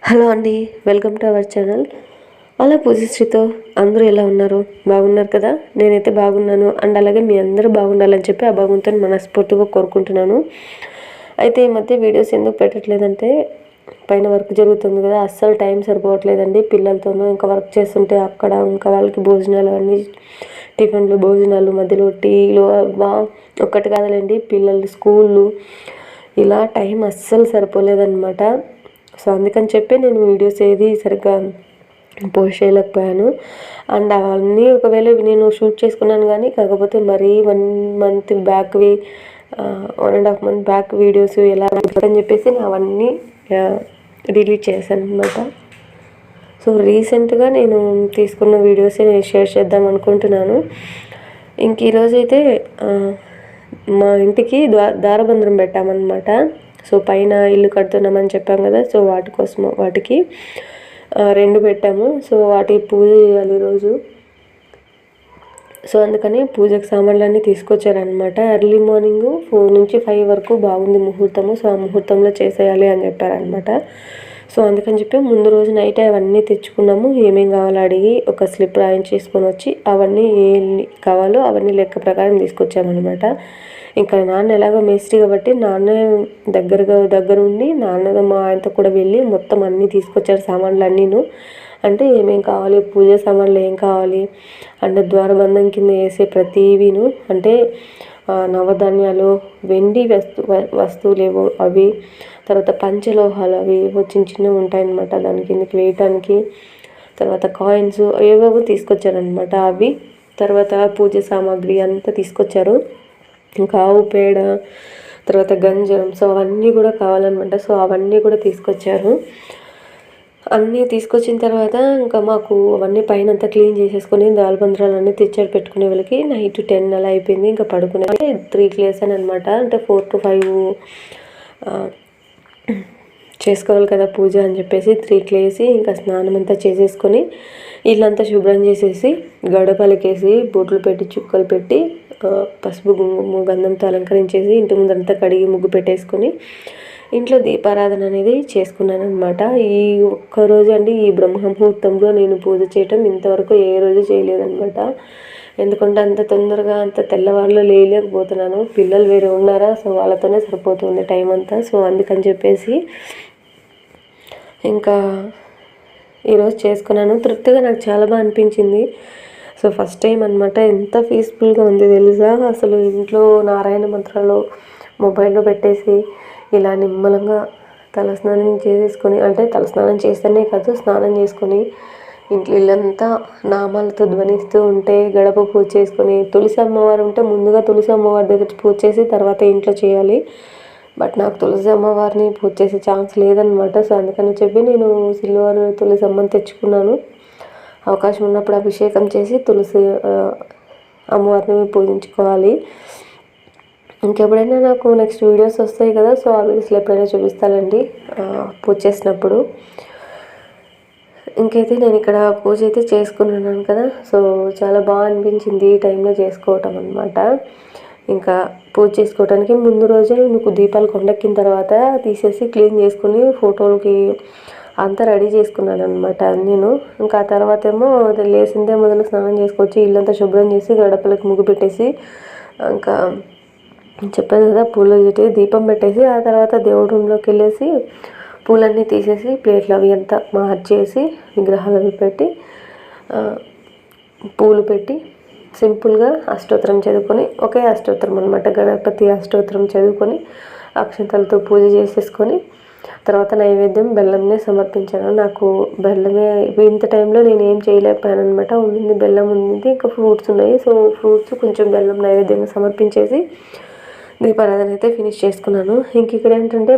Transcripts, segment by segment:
Hello అండి, welcome to our channel. అలా పూజశ్రీతో అందరూ ఎలా ఉన్నారు? బాగున్నారు కదా? నేనైతే బాగున్నాను. అండ్ అలాగే మీ అందరూ బాగుండాలని చెప్పి ఆ భగవంతుని మనస్ఫూర్తిగా కోరుకుంటున్నాను. అయితే ఈ మధ్య వీడియోస్ ఎందుకు పెట్టట్లేదంటే పైన వర్క్ జరుగుతుంది కదా, అస్సలు టైం సరిపోవట్లేదండి. పిల్లలతోనూ ఇంకా వర్క్ చేస్తుంటే అక్కడ ఇంకా వాళ్ళకి భోజనాలు అన్నీ, టిఫిన్లు, భోజనాలు, మధ్యలో టీలు, ఒక్కటి కాదులేండి, పిల్లలు స్కూళ్ళు, ఇలా టైం అస్సలు సరిపోలేదన్నమాట. సో అందుకని చెప్పి నేను వీడియోస్ ఏది సరిగ్గా పోస్ట్ చేయలేకపోయాను. అండ్ అవన్నీ ఒకవేళ నేను షూట్ చేసుకున్నాను కానీ, కాకపోతే మరీ 1 మంత్ బ్యాక్వి 1.5 మంత్ బ్యాక్ వీడియోస్ ఎలా అని చెప్పేసి నేను అవన్నీ డిలీట్ చేశాను అనమాట. సో రీసెంట్గా నేను తీసుకున్న వీడియోసే నేను షేర్ చేద్దాం అనుకుంటున్నాను. ఇంక ఈరోజైతే మా ఇంటికి దారబంధనం పెట్టామన్నమాట. సో పైన ఇల్లు కడుతున్నామని చెప్పాం కదా, సో వాటికి 2 పెట్టాము. సో వాటికి పూజ చేయాలి ఈరోజు. సో అందుకని పూజకు సామాన్లన్నీ తీసుకొచ్చారనమాట. ఎర్లీ మార్నింగ్ 4 నుంచి 5 వరకు బాగుంది ముహూర్తము. సో ఆ ముహూర్తంలో చేసేయాలి అని చెప్పారనమాట. సో అందుకని చెప్పి ముందు రోజు నైటే అవన్నీ తెచ్చుకున్నాము. ఏమేం కావాలో అడిగి ఒక స్లిప్ రాయించేసుకొని వచ్చి అవన్నీ ఏం కావాలో అవన్నీ లెక్క ప్రకారం తీసుకొచ్చామన్నమాట. ఇంకా నాన్న ఎలాగో మేస్త్రి కాబట్టి నాన్న దగ్గరుండి నాన్న మా ఆయనతో కూడా వెళ్ళి మొత్తం అన్నీ తీసుకొచ్చారు, సామాన్లు అన్నీను. అంటే ఏమేం కావాలి, పూజ సామాన్లు ఏం కావాలి, అండ్ ద్వారబంధం కింద వేసే ప్రతివిను, అంటే నవధాన్యాలు, వెండి వస్తువులు ఏవో అవి, తర్వాత పంచలోహాలు అవి ఏవో చిన్నవి ఉంటాయన్నమాట దాని కిందకి వేయటానికి, తర్వాత కాయిన్స్ ఏవేవో తీసుకొచ్చారనమాట అవి. తర్వాత పూజ సామాగ్రి అంతా తీసుకొచ్చారు. ఇంకా ఆవు పేడ, తర్వాత గంజం, సో అవన్నీ కూడా కావాలన్నమాట. సో అవన్నీ కూడా తీసుకొచ్చారు. అన్నీ తీసుకొచ్చిన తర్వాత ఇంకా మాకు అవన్నీ పైన అంతా క్లీన్ చేసేసుకొని దాల్బంద్రాలు అన్నీ తెచ్చారు పెట్టుకునే వాళ్ళకి. నైట్ 10 అలా అయిపోయింది. ఇంకా పడుకునే 3కి లేసాను అనమాట. అంటే 4 to 5 చేసుకోవాలి కదా పూజ అని చెప్పేసి 3కి లేసి ఇంకా స్నానం అంతా చేసేసుకొని ఇల్లంతా శుభ్రం చేసేసి గడపలకేసి బొట్లు పెట్టి చుక్కలు పెట్టి పసుపు కుంకుమ గంధంతో అలంకరించేసి ఇంటి ముందంతా కడిగి ముగ్గు పెట్టేసుకొని ఇంట్లో దీపారాధన అనేది చేసుకున్నాను అనమాట. ఈ ఒక్కరోజు అండి, ఈ బ్రహ్మముహూర్తంలో నేను పూజ చేయటం ఇంతవరకు ఏ రోజు చేయలేదన్నమాట. ఎందుకంటే అంత తొందరగా అంత తెల్లవారులో లేయలేకపోతున్నాను. పిల్లలు వేరే ఉన్నారా, సో వాళ్ళతోనే సరిపోతుంది టైం అంతా. సో అందుకని చెప్పేసి ఇంకా ఈరోజు చేసుకున్నాను. తృప్తిగా నాకు చాలా బాగా అనిపించింది. సో ఫస్ట్ టైం అనమాట. ఎంత పీస్ఫుల్గా ఉంది తెలుసా. అసలు ఇంట్లో నారాయణ మంత్రాలు మొబైల్లో పెట్టేసి ఇలా నిమ్మలంగా తలస్నానం చేసేసుకొని, అంటే తలస్నానం చేస్తేనే కాదు స్నానం చేసుకొని ఇంట్లో ఇల్లంతా నామాలతో ధ్వనిస్తూ ఉంటే గడప పూజ చేసుకొని, తులసి అమ్మవారు ఉంటే ముందుగా తులసి అమ్మవారి దగ్గర పూజ చేసి తర్వాత ఇంట్లో చేయాలి. బట్ నాకు తులసి అమ్మవారిని పూజ చేసే ఛాన్స్ లేదనమాట. సో అందుకని చెప్పి నేను సిల్వర్ తులసి అమ్మని తెచ్చుకున్నాను. అవకాశం ఉన్నప్పుడు అభిషేకం చేసి తులసి అమ్మవారిని పూజించుకోవాలి. ఇంకెప్పుడైనా నాకు నెక్స్ట్ వీడియోస్ వస్తాయి కదా, సో ఆ వీడియోస్లో ఎప్పుడైనా చూపిస్తానండి పూజ చేసినప్పుడు. ఇంకైతే నేను ఇక్కడ పూజ అయితే చేసుకున్నాను కదా, సో చాలా బాగా అనిపించింది ఈ టైంలో చేసుకోవటం అనమాట. ఇంకా పూజ చేసుకోవడానికి ముందు రోజే నీకు దీపాలు కొండెక్కిన తర్వాత తీసేసి క్లీన్ చేసుకుని ఫోటోలకి అంతా రెడీ చేసుకున్నాను అనమాట నేను. ఇంకా ఆ తర్వాత ఏమో లేసిందే మొదలు స్నానం చేసుకొచ్చి ఇల్లంతా శుభ్రం చేసి గడపలకు ముగ్గు పెట్టేసి, ఇంకా చెప్పాను కదా పూలు పెట్టి దీపం పెట్టేసి ఆ తర్వాత దేవుడి రూమ్లోకి వెళ్ళేసి పూలన్నీ తీసేసి ప్లేట్లు అవి అంతా మార్చేసి విగ్రహాలు అవి పెట్టి పూలు పెట్టి సింపుల్గా అష్టోత్తరం చదువుకొని, ఒకే అష్టోత్తరం అనమాట, గణపతి అష్టోత్తరం చదువుకొని అక్షంతలతో పూజ చేసేసుకొని తర్వాత నైవేద్యం బెల్లంనే సమర్పించాను. నాకు బెల్లమే ఇంత టైంలో నేను ఏం చేయలేకపోయాను అనమాట. ఉండింది బెల్లం ఉండింది, ఇంకా ఫ్రూట్స్ ఉన్నాయి. సో ఫ్రూట్స్ కొంచెం బెల్లం నైవేద్యంగా సమర్పించేసి దీపారాధన అయితే ఫినిష్ చేసుకున్నాను. ఇంక ఇక్కడ ఏంటంటే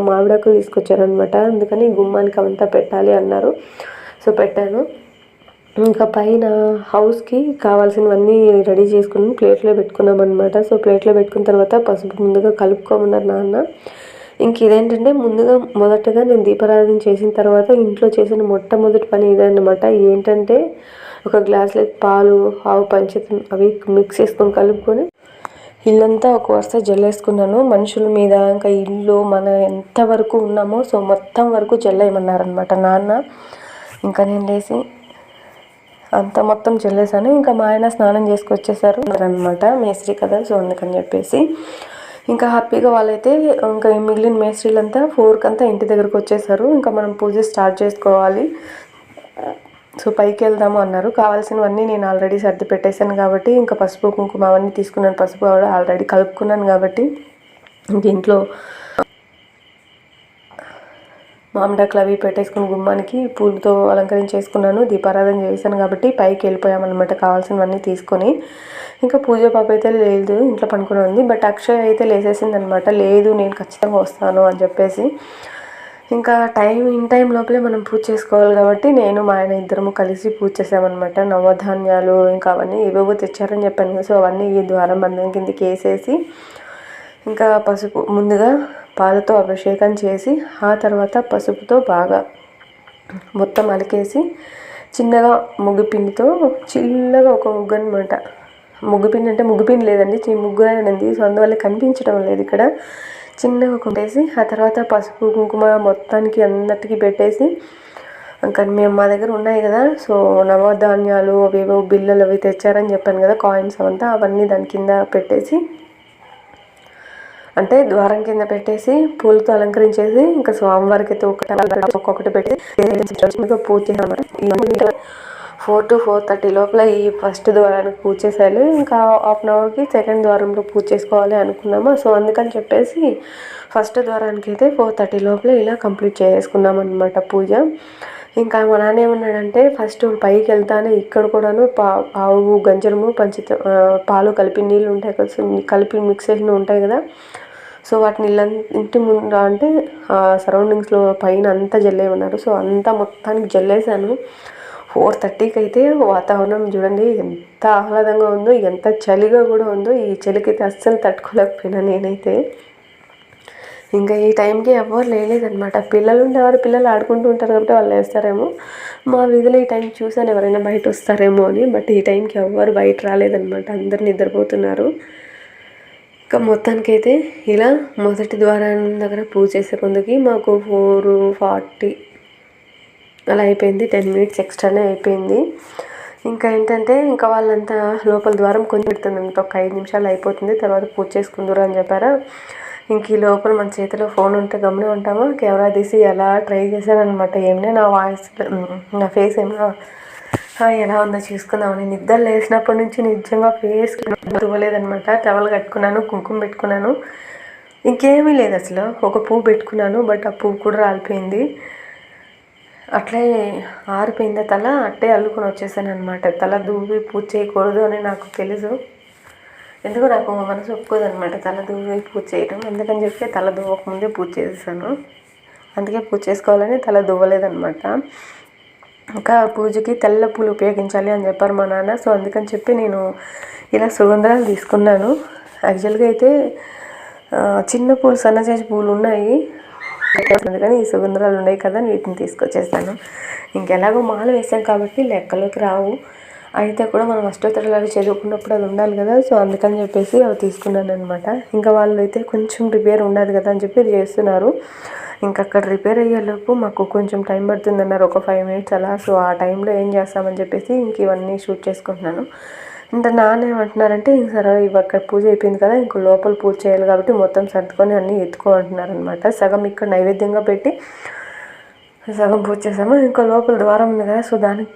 మామిడాకులు తీసుకొచ్చారనమాట. అందుకని గుమ్మానికి అవంతా పెట్టాలి అన్నారు. సో పెట్టాను. ఇంకా పైన హౌస్కి కావాల్సినవన్నీ రెడీ చేసుకుని ప్లేట్లో పెట్టుకున్నాం అనమాట. సో ప్లేట్లో పెట్టుకున్న తర్వాత పసుపు ముందుగా కలుపుకోమన్నారు నాన్న. ఇంక ఇదేంటంటే మొదటగా నేను దీపారాధన చేసిన తర్వాత ఇంట్లో చేసిన మొట్టమొదటి పని ఇదన్నమాట. ఏంటంటే ఒక గ్లాసులో పాలు, ఆవు పంచతం అవి మిక్స్ చేసుకొని కలుపుకొని ఇల్లంతా ఒక వరుస జల్లేసుకున్నాను. మనుషుల మీద ఇంకా ఇల్లు మన ఎంతవరకు ఉన్నామో సో మొత్తం వరకు జల్లేయమన్నారనమాట నాన్న. ఇంకా నేను లేచి అంత మొత్తం జల్లేసాను. ఇంకా మా ఆయన స్నానం చేసుకొచ్చేసారు అనమాట, మేస్త్రి కదా సో అందుకని చెప్పేసి ఇంకా హ్యాపీగా వాళ్ళైతే ఇంకా మిగిలిన మేస్త్రీలంతా 4కి అంతా ఇంటి దగ్గరకు వచ్చేసారు. ఇంకా మనం పూజ స్టార్ట్ చేసుకోవాలి, సో పైకి వెళ్దాము అన్నారు. కావాల్సినవన్నీ నేను ఆల్రెడీ సర్ది పెట్టేశాను కాబట్టి ఇంకా పసుపు కుంకుమ అవన్నీ తీసుకున్నాను. పసుపు ఆల్రెడీ కలుపుకున్నాను కాబట్టి ఇంక ఇంట్లో మామిడాకులు అవి పెట్టేసుకుని గుమ్మానికి పూలతో అలంకరించేసుకున్నాను. దీపారాధన చేశాను కాబట్టి పైకి వెళ్ళిపోయామన్నమాట కావాల్సినవన్నీ తీసుకొని. ఇంకా పూజ పాప అయితే లేదు, ఇంట్లో పనుకుని ఉంది. బట్ అక్షయ్ అయితే లేసేసింది అనమాట. లేదు నేను ఖచ్చితంగా వస్తాను అని చెప్పేసి. ఇంకా ఇన్ టైం లోపలే మనం పూజ చేసుకోవాలి కాబట్టి నేను మా ఆయన ఇద్దరము కలిసి పూజ చేసామన్నమాట. నవధాన్యాలు ఇంకా అవన్నీ ఏవేవో తెచ్చారని చెప్పాను కదా, సో అవన్నీ ఈ ద్వారం బంధం కిందకి వేసేసి ఇంకా పసుపు ముందుగా పాలతో అభిషేకం చేసి ఆ తర్వాత పసుపుతో బాగా మొత్తం అలికేసి చిన్నగా ముగ్గుపిండితో చిన్నగా ఒక ముగ్గు అనమాట. ముగ్గుపిండి అంటే ముగ్గుపిండి లేదండి, ముగ్గునే ఉంది, సో అందువల్ల కనిపించడం లేదు ఇక్కడ. చిన్నగా కొట్టేసి ఆ తర్వాత పసుపు కుంకుమ మొత్తానికి అందరికీ పెట్టేసి ఇంకా మేము మా దగ్గర ఉన్నాయి కదా, సో నవధాన్యాలు అవేవో బిళ్ళలు అవి తెచ్చారని చెప్పాను కదా, కాయిన్స్ అవంతా అవన్నీ దాని కింద పెట్టేసి అంటే ద్వారం కింద పెట్టేసి పూలతో అలంకరించేసి ఇంకా స్వామివారికి అయితే ఒక్కొక్కటి పెట్టి పూజ చేసామన్నమాట. 4 to 4:30 లోపల ఈ ఫస్ట్ ద్వారానికి పూజ చేసేయాలి. ఇంకా హాఫ్ అన్ అవర్కి సెకండ్ ద్వారంలో పూజ చేసుకోవాలి అనుకున్నాము. సో అందుకని చెప్పేసి ఫస్ట్ ద్వారానికి అయితే 4:30 లోపల ఇలా కంప్లీట్ చేసుకున్నాం అనమాట పూజ. ఇంకా మా నాన్న ఏమన్నాడంటే ఫస్ట్ పైకి వెళ్తానే ఇక్కడ కూడాను ఆవు గంజరము పాలు కలిపి నీళ్ళు ఉంటాయి కదా, కలిపి మిక్స్ చేసినవి ఉంటాయి కదా, సో వాటిని ఇంటి ముందు అంటే సరౌండింగ్స్లో పైన అంతా జల్లేయమన్నారు. సో అంతా మొత్తానికి జల్లేసాను. 4:30కి అయితే వాతావరణం చూడండి ఎంత ఆహ్లాదంగా ఉందో, ఎంత చలిగా కూడా ఉందో. ఈ చలికైతే అస్సలు తట్టుకోలేకపోయినా నేనైతే. ఇంకా ఈ టైంకి ఎవరు లేలేదనమాట. పిల్లలు ఉండేవారు, పిల్లలు ఆడుకుంటూ ఉంటారు కాబట్టి వాళ్ళు వేస్తారేమో. మా వీధిలో ఈ టైం చూసాను ఎవరైనా బయట వస్తారేమో అని, బట్ ఈ టైంకి ఎవరు బయట రాలేదనమాట, అందరు నిద్రపోతున్నారు. ఇంకా మొత్తానికైతే ఇలా మొదటి ద్వారం దగ్గర పూజ చేసే కొందుకి మాకు 4:40 అలా అయిపోయింది. 10 minutes ఎక్స్ట్రానే అయిపోయింది. ఇంకా ఏంటంటే ఇంకా వాళ్ళంతా లోపల ద్వారం కొంచెం పెడుతుంది, ఒక 5 నిమిషాలు అయిపోతుంది, తర్వాత పూజ చేసుకుందరు అని చెప్పారా. ఇంక ఈ లోపల మన చేతిలో ఫోన్ ఉంటే గమనే ఉంటామా, కెమెరా తీసి ఎలా ట్రై చేశానమాట. ఏమైనా నా వాయిస్ నా ఫేస్ ఏమైనా ఎలా ఉందో చూసుకుందామని. నిద్ర లేచినప్పటి నుంచి నిజంగా ఫేస్ తువ్వలేదనమాట. టవల్ కట్టుకున్నాను, కుంకుమ పెట్టుకున్నాను, ఇంకేమీ లేదు అసలు. ఒక పువ్వు పెట్టుకున్నాను బట్ ఆ పువ్వు కూడా రాలిపోయింది. అట్లే ఆరిపోయిందా తల, అట్టే అల్లుకొని వచ్చేసాను అనమాట. తల దూవి పూజ చేయకూడదు అని నాకు తెలుసు, ఎందుకు నాకు మనసు ఒప్పుకోదనమాట తల దూవి పూజ చేయడం. అందుకని చెప్పి తల దువ్వకముందే పూజ చేసేసాను. అందుకే పూజ చేసుకోవాలని తల దువ్వలేదనమాట. ఇంకా పూజకి తెల్ల పూలు ఉపయోగించాలి అని చెప్పారు మా నాన్న. సో అందుకని చెప్పి నేను ఇలా సుగంధరాలు తీసుకున్నాను. యాక్చువల్గా అయితే చిన్న పూలు సన్నజాజి పూలు ఉన్నాయి, అందుకని ఈ సుగంధరాలు ఉన్నాయి కదా వీటిని తీసుకొచ్చేస్తాను. ఇంకెలాగో మాల వేసాం కాబట్టి లెక్కలోకి రావు, అయితే కూడా మనం అష్టోత్తరాలు అవి చదువుకున్నప్పుడు అది ఉండాలి కదా, సో అందుకని చెప్పేసి అవి తీసుకున్నాను అనమాట. ఇంకా వాళ్ళు అయితే కొంచెం రిపేర్ ఉండదు కదా అని చెప్పి ఇది చేస్తున్నారు. ఇంకా అక్కడ రిపేర్ అయ్యేలోపు మాకు కొంచెం టైం పడుతుంది అన్నారు, ఒక 5 minutes అలా. సో ఆ టైంలో ఏం చేస్తామని చెప్పేసి ఇంక ఇవన్నీ షూట్ చేసుకుంటున్నాను. ఇంకా నాన్న ఏమంటున్నారంటే ఇంక సరే అక్కడ పూజ అయిపోయింది కదా, ఇంకో లోపల పూజ చేయాలి కాబట్టి మొత్తం సర్దుకొని అన్నీ ఎత్తుకోమంటున్నారు అనమాట. సగం ఇక్కడ నైవేద్యంగా పెట్టి సగం పూజ చేసాము. ఇంకా లోపల ద్వారం ఉంది కదా, సో దానికి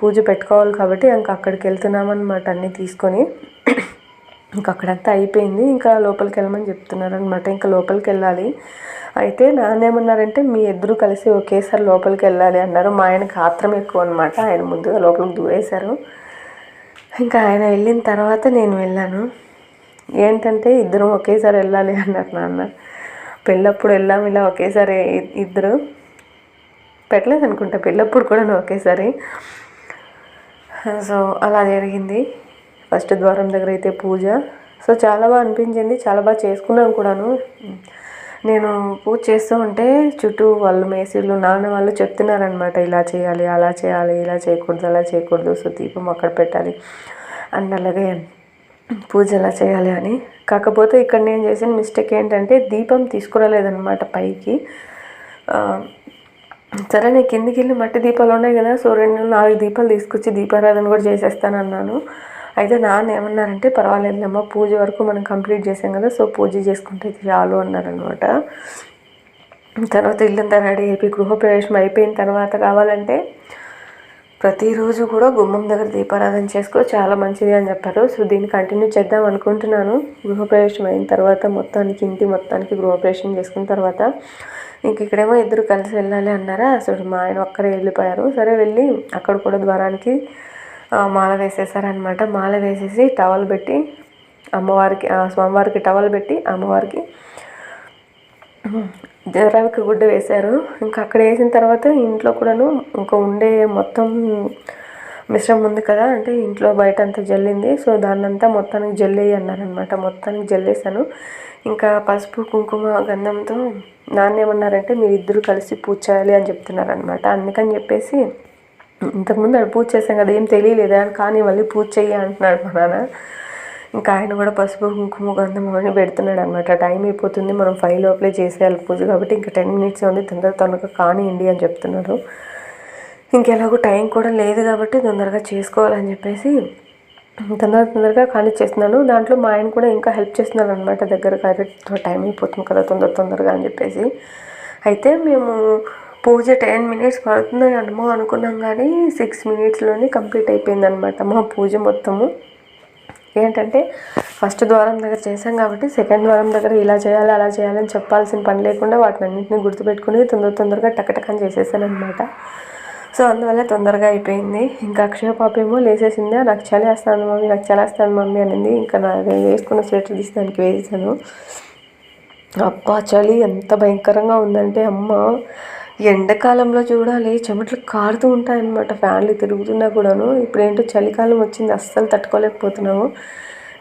పూజ పెట్టుకోవాలి కాబట్టి ఇంకా అక్కడికి వెళ్తున్నామన్నమాట అన్నీ తీసుకొని. ఇంకా అక్కడంతా అయిపోయింది, ఇంకా లోపలికి వెళ్ళమని చెప్తున్నారు అనమాట. ఇంకా లోపలికి వెళ్ళాలి. అయితే నాన్న ఏమన్నారంటే మీ ఇద్దరు కలిసి ఒకేసారి లోపలికి వెళ్ళాలి అన్నారు. మా ఆయనకి ఆత్రం ఎక్కువ అనమాట, ఆయన ముందుగా లోపలికి దూరేశారు. ఇంకా ఆయన వెళ్ళిన తర్వాత నేను వెళ్ళాను. ఏంటంటే ఇద్దరం ఒకేసారి వెళ్ళాలి అన్నారు నాన్న. పెళ్ళప్పుడు వెళ్ళాము ఇలా ఒకేసారి, ఇద్దరు పెట్టలేదు అనుకుంటా పెళ్ళప్పుడు కూడా ఒకేసారి. సో అలా జరిగింది. ఫస్ట్ ద్వారం దగ్గర అయితే పూజ, సో చాలా బాగా అనిపించింది, చాలా బాగా చేసుకున్నాం కూడాను. నేను పూజ చేస్తూ ఉంటే చుట్టూ వాళ్ళు మేస్త్రీలు నాన్న వాళ్ళు చెప్తున్నారనమాట, ఇలా చేయాలి అలా చేయాలి, ఇలా చేయకూడదు అలా చేయకూడదు, సో దీపం అక్కడ పెట్టాలి అండ్ అలాగే పూజ ఎలా చేయాలి అని. కాకపోతే ఇక్కడ నేను చేసిన మిస్టేక్ ఏంటంటే దీపం తీసుకురాలేదన్నమాట పైకి. సరే నేను కిందికి వెళ్ళి మట్టి దీపాలు ఉన్నాయి కదా, సో 2-4 దీపాలు తీసుకొచ్చి దీపారాధన కూడా చేసేస్తానన్నాను. అయితే నాన్న ఏమన్నారంటే పర్వాలేదులేమ్మ, పూజ వరకు మనం కంప్లీట్ చేసాం కదా, సో పూజ చేసుకుంటే చాలు అన్నారనమాట. తర్వాత ఇల్లంతా రెడీ అయిపోయి గృహప్రవేశం అయిపోయిన తర్వాత కావాలంటే ప్రతిరోజు కూడా గుమ్మం దగ్గర దీపారాధన చేసుకో, చాలా మంచిది అని చెప్పారు. సో దీన్ని కంటిన్యూ చేద్దాం అనుకుంటున్నాను. గృహప్రవేశం అయిన తర్వాత ఇంటి మొత్తానికి గృహప్రవేశం చేసుకున్న తర్వాత ఇక్కడేమో ఇద్దరు కలిసి వెళ్ళాలి అన్నారా. అసలు మా ఆయన ఒక్కరే వెళ్ళిపోయారు. సరే వెళ్ళి అక్కడ కూడా ద్వారానికి మాల వేసేసారనమాట. మాల వేసేసి టవల్ పెట్టి అమ్మవారికి, స్వామివారికి టవల్ పెట్టి అమ్మవారికి రవిక గుడ్డ వేశారు. ఇంకా అక్కడ వేసిన తర్వాత ఇంట్లో కూడాను ఇంకా ఉండే మొత్తం మిశ్రమం ఉంది కదా, అంటే ఇంట్లో బయట అంతా జల్లింది. సో దాన్నంతా మొత్తానికి జల్లేయి అన్నారనమాట. మొత్తానికి జల్లేసాను. ఇంకా పసుపు కుంకుమ గంధంతో నాన్న ఏమన్నారంటే మీరు ఇద్దరు కలిసి పూజ చేయాలి అని చెప్తున్నారనమాట. అందుకని చెప్పేసి ఇంతకుముందు అది పూజ చేసాం కదా, ఏం తెలియలేదా కానీ మళ్ళీ పూజ చెయ్యి అంటున్నాడు మా నాన్న. ఇంకా ఆయన కూడా పసుపు కుంకుమ గంధం అవన్నీ పెడుతున్నాడు అనమాట. టైం అయిపోతుంది, మనం 5 లోపలే చేసేయాలి పూజ కాబట్టి ఇంకా 10 మినిట్స్ ఉంది, తొందరగా కానివ్వండి అని చెప్తున్నారు. ఇంకెలాగో టైం కూడా లేదు కాబట్టి తొందరగా చేసుకోవాలని చెప్పేసి తొందరగా కానిచ్చేస్తున్నాను. దాంట్లో మా ఆయన కూడా ఇంకా హెల్ప్ చేస్తున్నారు అనమాట. దగ్గర టైం అయిపోతుంది కదా తొందరగా అని చెప్పేసి. అయితే మేము పూజ 10 మినిట్స్ పడుతుంది అనుకున్నాం, కానీ 6 మినిట్స్లోనే కంప్లీట్ అయిపోయింది అనమాట మా పూజ మొత్తము. ఏంటంటే ఫస్ట్ ద్వారం దగ్గర చేసాం కాబట్టి సెకండ్ ద్వారం దగ్గర ఇలా చేయాలి అలా చేయాలని చెప్పాల్సిన పని లేకుండా వాటిని అన్నింటినీ గుర్తుపెట్టుకుని తొందరగా టకటకని చేసేసాను అనమాట. సో అందువల్ల తొందరగా అయిపోయింది. ఇంకా అక్షయ పాప ఏమో లేసేసింది, నాకు చలేస్తాను మమ్మీ, నాకు చలేస్తాను మమ్మీ అనింది. ఇంకా నేను వేసుకున్న స్వెటర్ తీసి దానికి వేసాను. అబ్బా చలి ఎంత భయంకరంగా ఉందంటే అమ్మ, ఎండాకాలంలో చూడాలి చెమటలు కారుతూ ఉంటాయన్నమాట ఫ్యాన్లు తిరుగుతున్నా కూడాను. ఇప్పుడు ఏంటో చలికాలం వచ్చింది, అస్సలు తట్టుకోలేకపోతున్నాము.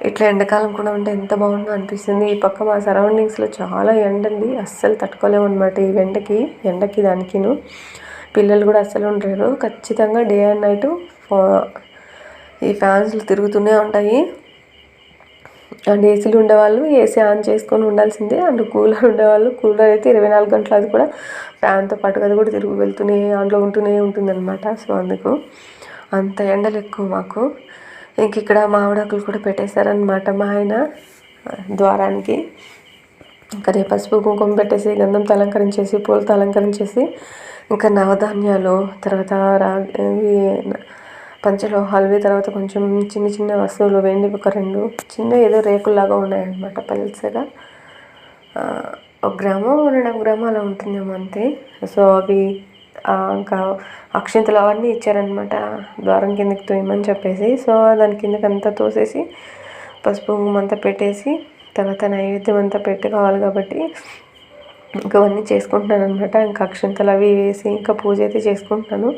ఇట్లా ఎండాకాలం కూడా ఉంటే ఎంత బాగుందో అనిపిస్తుంది. ఈ పక్క మా సరౌండింగ్స్లో చాలా ఎండండి, అస్సలు తట్టుకోలేము అనమాట ఈ ఎండకి దానికిను. పిల్లలు కూడా అస్సలు ఉండలేరు. ఖచ్చితంగా డే అండ్ నైట్ ఈ ఫ్యాన్స్లు తిరుగుతూనే ఉంటాయి. అండ్ ఏసీలు ఉండేవాళ్ళు ఏసీ ఆన్ చేసుకొని ఉండాల్సిందే. అండ్ కూలర్ ఉండేవాళ్ళు కూలర్ అయితే 24 గంటలు అది కూడా ఫ్యాన్తో పాటుగా అది కూడా వెళ్తూనే అందులో ఉంటూనే ఉంటుందన్నమాట. సో అందుకు అంత ఎండలు ఎక్కువ మాకు. ఇంక ఇక్కడ మామిడాకులు కూడా పెట్టేశారనమాట మా ఆయన ద్వారానికి. ఇంకా పసుపు కుంకుమ పెట్టేసి గంధంతో అలంకరించేసి పూలతో అలంకరించేసి ఇంకా నవధాన్యాలు, తర్వాత రాగి పంచలోహాలవి, తర్వాత కొంచెం చిన్న వస్తువులు వెండి ఒక 2 చిన్న ఏదో రేకుల్లాగా ఉన్నాయన్నమాట పల్సగా. 1 గ్రాము 2.5 గ్రాము అలా ఉంటుందేమో అంతే. సో అవి ఇంకా అక్షింతలు అవన్నీ ఇచ్చారనమాట ద్వారం కిందకి తోయమని చెప్పేసి. సో దాని కిందకి అంతా తోసేసి పసుపు కుంకుమ అంతా పెట్టేసి తర్వాత నైవేద్యం అంతా పెట్టుకోవాలి కాబట్టి ఇంకా అవన్నీ చేసుకుంటున్నాను అనమాట. ఇంకా అక్షింతలు అవి వేసి ఇంకా పూజ అయితే చేసుకుంటున్నాను.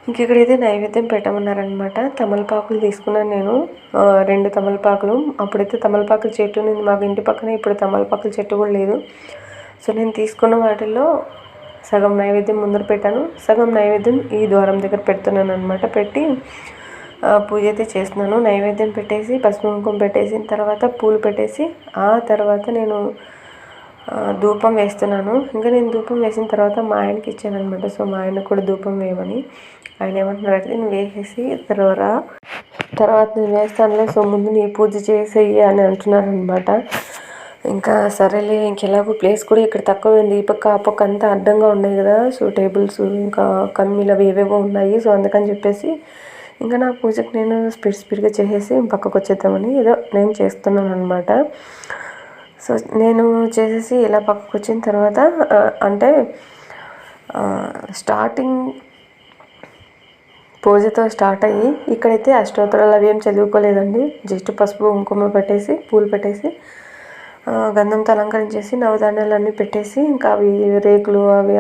ఇంక ఇక్కడైతే నైవేద్యం పెట్టమన్నారనమాట. తమలపాకులు తీసుకున్నాను నేను 2 తమలపాకులు. అప్పుడైతే తమలపాకుల చెట్టు ఉంది మాకు ఇంటి పక్కన, ఇప్పుడు తమలపాకుల చెట్టు కూడా లేదు. సో నేను తీసుకున్న వాటిల్లో సగం నైవేద్యం ముందర పెట్టాను, సగం నైవేద్యం ఈ ద్వారం దగ్గర పెడుతున్నాను అనమాట. పెట్టి పూజ అయితే చేస్తున్నాను. నైవేద్యం పెట్టేసి పసుపు కుంకుమ పెట్టేసిన తర్వాత పూలు పెట్టేసి ఆ తర్వాత నేను ధూపం వేస్తున్నాను. ఇంకా నేను ధూపం వేసిన తర్వాత మా ఆయనకి ఇచ్చాను అనమాట. సో మా ఆయనకు కూడా ధూపం వేయమని. ఆయన ఏమంటున్నారంటే నేను వేసేసి తర్వాత నేను వేస్తానులే, సో ముందు నీ పూజ చేసేయి అని అంటున్నారనమాట. ఇంకా సరేలే, ఇంకెలాగో ప్లేస్ కూడా ఇక్కడ తక్కువైంది. ఈ పక్క ఆ పక్క అంతా అడ్డంగా ఉన్నాయి కదా, సో టేబుల్స్ ఇంకా కమ్మీలు అవి ఏవేవో ఉన్నాయి. సో అందుకని చెప్పేసి ఇంకా నా పూజకి నేను స్పీడ్గా చేసేసి పక్కకు వచ్చేద్దామని ఏదో నేను చేస్తున్నాను అనమాట. సో నేను చేసేసి ఇలా పక్కకు వచ్చిన తర్వాత అంటే స్టార్టింగ్ పూజతో స్టార్ట్ అయ్యి ఇక్కడైతే అష్టోత్తరాలు అవి ఏం చదువుకోలేదండి. జస్ట్ పసుపు కుంకుమ పెట్టేసి పూలు పెట్టేసి గంధంతో అలంకరించేసి నవధాన్యాలు అన్నీ పెట్టేసి ఇంకా అవి రేకులు అవి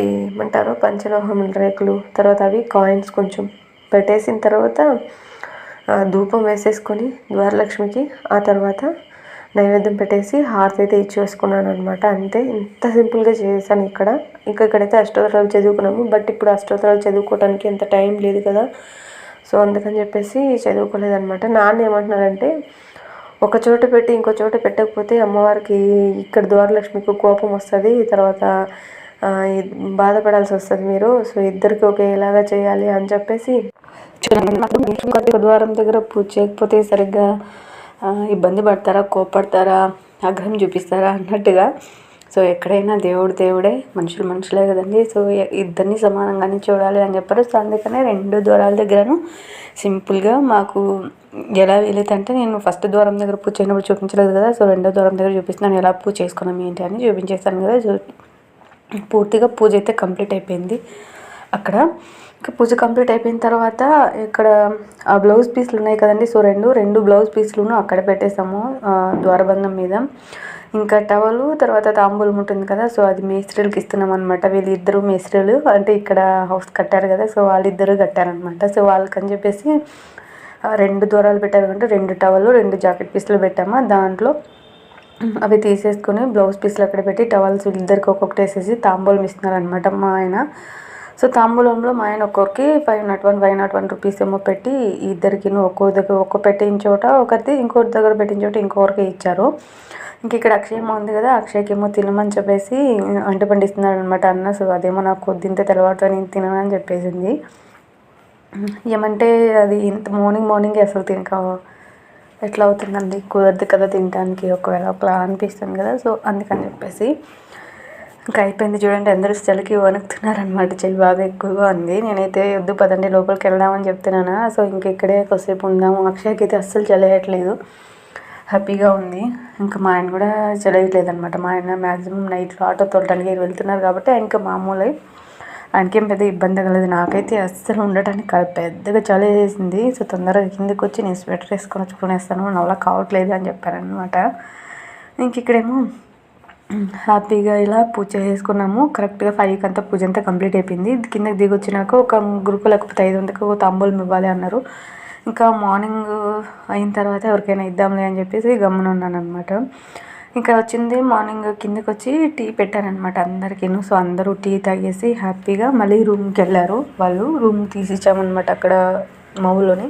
ఏమంటారో పంచలోహం రేకులు, తర్వాత అవి కాయిన్స్ కొంచెం పెట్టేసిన తర్వాత ధూపం వేసేసుకొని ద్వారలక్ష్మికి ఆ తర్వాత నైవేద్యం పెట్టేసి హారతి అయితే ఇచ్చేసుకున్నాను అనమాట. అంతే, ఇంత సింపుల్గా చేశాను ఇక్కడ. ఇక్కడైతే అష్టోత్తరాలు చదువుకున్నాము, బట్ ఇప్పుడు అష్టోత్తరాలు చదువుకోవడానికి ఎంత టైం లేదు కదా. సో అందుకని చెప్పేసి చదువుకోలేదనమాట. నాన్న ఏమంటున్నారంటే ఒక చోట పెట్టి ఇంకో చోట పెట్టకపోతే అమ్మవారికి ఇక్కడ ద్వారలక్ష్మికి కోపం వస్తుంది, తర్వాత బాధపడాల్సి వస్తుంది మీరు, సో ఇద్దరికి ఒకేలాగా చేయాలి అని చెప్పేసి కార్తీక ద్వారం దగ్గర పూజ చేయకపోతే సరిగ్గా ఇబ్బంది పడతారా, కోపడతారా, ఆగ్రహం చూపిస్తారా అన్నట్టుగా. సో ఎక్కడైనా దేవుడు దేవుడే, మనుషులు మనుషులే కదండి. సో ఇద్దరిని సమానంగానే చూడాలి అని చెప్పారు. సో అందుకనే 2 ద్వారాల దగ్గరను సింపుల్గా మాకు ఎలా వీలైతే అంటే, నేను ఫస్ట్ ద్వారం దగ్గర పూజ చేయనప్పుడు చూపించలేదు కదా, సో 2వ ద్వారం దగ్గర చూపిస్తున్నాను ఎలా పూజ చేసుకున్నాం ఏంటి అని చూపించేస్తాను కదా. సో పూర్తిగా పూజ అయితే కంప్లీట్ అయిపోయింది అక్కడ. ఇంకా పూజ కంప్లీట్ అయిపోయిన తర్వాత ఇక్కడ ఆ బ్లౌజ్ పీస్లు ఉన్నాయి కదండి, సో రెండు బ్లౌజ్ పీస్లను అక్కడ పెట్టేసాము ద్వారబంధం మీద. ఇంకా టవలు, తర్వాత తాంబూలం ఉంటుంది కదా, సో అది మేస్త్రీలకు ఇస్తున్నాం అనమాట. వీళ్ళిద్దరు మేస్త్రీలు అంటే ఇక్కడ హౌస్ కట్టారు కదా, సో వాళ్ళిద్దరూ కట్టారనమాట. సో వాళ్ళకని చెప్పేసి 2 ద్వారాలు పెట్టారు అంటే 2 టవలు 2 జాకెట్ పీస్లు పెట్టాము. దాంట్లో అవి తీసేసుకొని బ్లౌజ్ పీస్లు అక్కడ పెట్టి టవల్స్ ఇద్దరికి ఒక్కొక్కటి వేసేసి తాంబూలం ఇస్తున్నారనమాట మా ఆయన. సో తాంబూలంలో మా ఆయన ఒక్కొక్కరికి 501 రూపీస్ ఏమో పెట్టి ఇద్దరికి ఒక్కో దగ్గర ఒక్కో పెట్టిన చోట ఒకటి, ఇంకోటి దగ్గర పెట్టిన చోట ఇంకొకరికి ఇచ్చారు. ఇంక ఇక్కడ అక్షయమ్మ ఉంది కదా, అక్షయ్కేమో తినమని చెప్పేసి అంటు పండిస్తున్నాడు అనమాట అన్న. సో అదేమో నాకు కొద్దింత తెల్లవారితో నేను తినని చెప్పేసింది. ఏమంటే అది ఇంత మార్నింగ్ అసలు తినక ఎట్లా అవుతుందండి, కుదరదు కదా తినడానికి, ఒకవేళ అట్లా అనిపిస్తుంది కదా. సో అందుకని చెప్పేసి ఇంకా అయిపోయింది. చూడండి అందరూ చలికి వణుకుతున్నారనమాట, చలి బాగా ఎక్కువగా ఉంది. నేనైతే వద్దు పదండి లోపలికి వెళ్దామని చెప్తున్నానా. సో ఇంక ఇక్కడే కొద్దిసేపు ఉందాము. అక్షయ్కి అయితే అస్సలు చలియట్లేదు, హ్యాపీగా ఉంది. ఇంకా మా ఆయన కూడా చలియట్లేదు అనమాట. మా ఆయన మ్యాక్సిమం నైట్లో ఆటో తోలడానికి వెళ్తున్నారు కాబట్టి ఇంకా మామూలు, ఆయనకేం పెద్ద ఇబ్బంది కలదు. నాకైతే అస్సలు ఉండటానికి పెద్దగా చలి వేసింది. సో తొందరగా కిందకి వచ్చి నేను స్వెటర్ వేసుకొని వచ్చుకునేస్తాను, నా వల్ల కావట్లేదు అని చెప్పారనమాట. ఇంక ఇక్కడేమో హ్యాపీగా ఇలా పూజ చేసుకున్నాము. కరెక్ట్గా 5కి అంతా పూజ అంతా కంప్లీట్ అయిపోయింది. కిందకి దిగి వచ్చినాక ఒక ముగ్గురుకు లేకపోతే 500కు తాంబూలం ఇవ్వాలి అన్నారు. ఇంకా మార్నింగ్ అయిన తర్వాత ఎవరికైనా ఇద్దాంలే అని చెప్పేసి గమ్మున ఉన్నాను అనమాట. ఇంకా వచ్చింది మార్నింగ్ కిందకి వచ్చి టీ పెట్టారనమాట అందరికీ. సో అందరూ టీ తాగేసి హ్యాపీగా మళ్ళీ రూమ్కి వెళ్ళారు. వాళ్ళు రూమ్ తీసిచ్చామన్నమాట అక్కడ మా ఊళ్ళోని.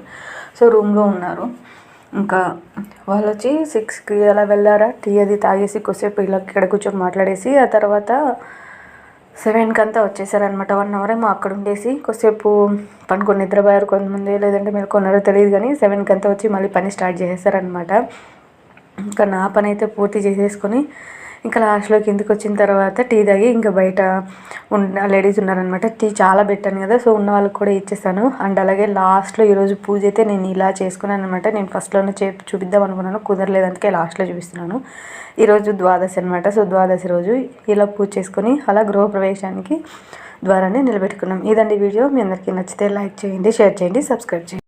సో రూమ్లో ఉన్నారు. ఇంకా వాళ్ళు వచ్చి 6కి అలా వెళ్ళారా, టీ అది తాగేసి కొద్దిసేపు ఇలా ఇక్కడ కూర్చొని మాట్లాడేసి ఆ తర్వాత 7కి అంతా వచ్చేసారనమాట. 1 అవర్ ఏమో అక్కడ ఉండేసి కొద్దిసేపు పనుకొని నిద్రపోయారు కొంతమంది, లేదంటే మీరు కొన్నారో తెలియదు కానీ 7కి అంతా వచ్చి మళ్ళీ పని స్టార్ట్ చేసేసారనమాట. ఇంకా నా పని అయితే పూర్తి చేసేసుకొని ఇంకా లాస్ట్లో కిందకి వచ్చిన తర్వాత టీ తాగి ఇంకా బయట లేడీస్ ఉన్నారనమాట. టీ చాలా పెట్టాను కదా, సో ఉన్న వాళ్ళకి కూడా ఇచ్చేసాను. అండ్ అలాగే లాస్ట్లో ఈరోజు పూజ అయితే నేను ఇలా చేసుకున్నాను అనమాట. నేను ఫస్ట్లోనే చూపిద్దాం అనుకున్నాను, కుదరలేదు, అందుకే లాస్ట్లో చూపిస్తున్నాను. ఈరోజు ద్వాదశి అనమాట. సో ద్వాదశి రోజు ఇలా పూజ చేసుకొని అలా గృహప్రవేశానికి ద్వారాన్ని నిలబెట్టుకున్నాం. ఇదండి వీడియో. మీ అందరికీ నచ్చితే లైక్ చేయండి, షేర్ చేయండి, సబ్స్క్రైబ్ చేయండి.